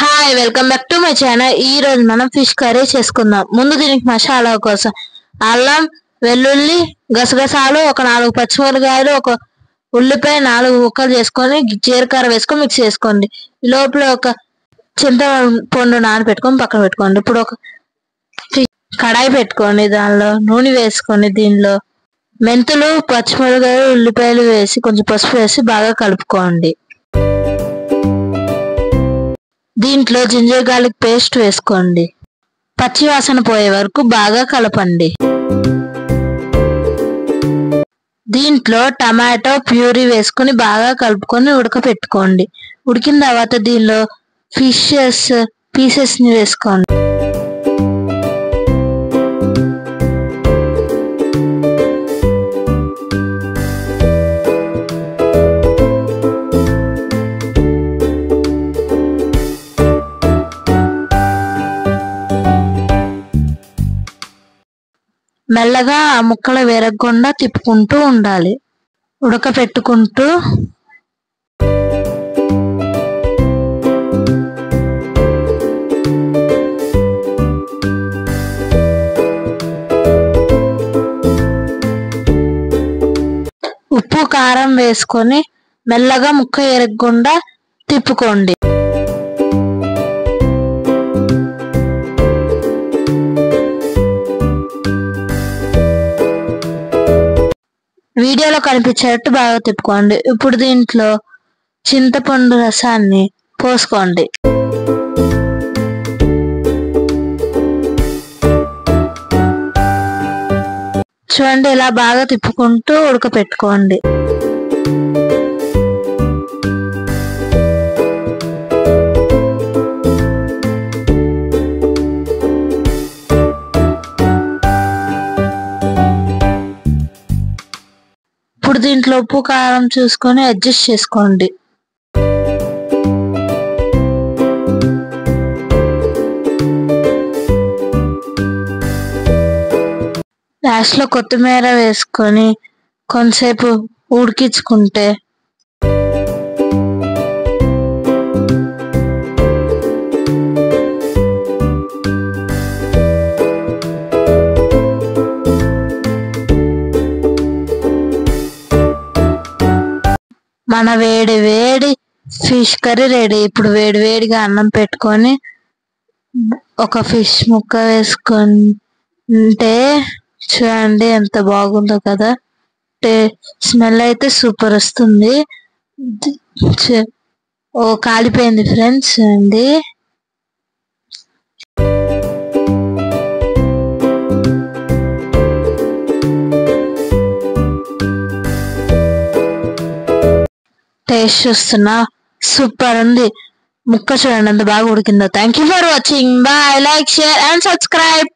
Hi welcome back to my channel. ఈ రోజు మనం ఫిష్ కర్రీ చేసుకుందాం. ముందు దీనికి మసాలా కోసం అల్లం, వెల్లుల్లి, గసగసాలు, ఒక 4 పచ్చిమిరపకాయలు, ఒక ఉల్లిపాయ 4 ముక్కలు చేసుకొని జీలకర్ర వేసుకొని మిక్స్ చేసుకోండి. ఈ లోపల ఒక చింతపండు నానబెట్టుకొని పక్కన పెట్టుకోండి. ఇప్పుడు ఒక కడాయి పెట్టుకోండి, దానిలో నూనె వేసుకొని దీనిలో మెంతులు, పచ్చిమిరపకాయలు, ఉల్లిపాయలు వేసి కొంచెం పసుపు వేసి బాగా కలుపుకోండి. దీంట్లో జింజర్ గార్లిక్ పేస్ట్ వేసుకోండి. పచ్చి వాసన పోయే వరకు బాగా కలపండి. దీంట్లో టమాటో ప్యూరీ వేసుకొని బాగా కలుపుకొని ఉడకపెట్టుకోండి. ఉడికిన తర్వాత దీనిలో పీసెస్ ని వేసుకోండి. మెల్లగా ఆ ముక్కలు వేరకుండా తిప్పుకుంటూ ఉండాలి. ఉడకపెట్టుకుంటూ ఉప్పు కారం వేసుకొని మెల్లగా ముక్క ఎరగకుండా తిప్పుకోండి. వీడియోలో కనిపించేటట్టు బాగా తిప్పుకోండి. ఇప్పుడు దీంట్లో చింతపండు రసాన్ని పోసుకోండి. చూడండి, ఇలా బాగా తిప్పుకుంటూ ఉడకపెట్టుకోండి. ఇప్పుడు దీంట్లో ఉప్పు కారం చూసుకొని అడ్జస్ట్ చేసుకోండి. లాస్ట్ లో కొత్తిమీర వేసుకొని కొంతసేపు ఉడికించుకుంటే మన వేడి వేడి ఫిష్ కర్రీ రెడీ. ఇప్పుడు వేడి వేడిగా అన్నం పెట్టుకొని ఒక ఫిష్ ముక్క వేసుకొని చూడండి ఎంత బాగుందో కదా. స్మెల్ అయితే సూపర్ వస్తుంది. కాలిపోయింది ఫ్రెండ్స్ అండి. టేస్ట్ చూస్తున్నా సూపర్ ఉంది. ముక్క చూడండి ఎంత బాగా ఉడికిందో. Thank you for watching. Bye. Like, share and subscribe.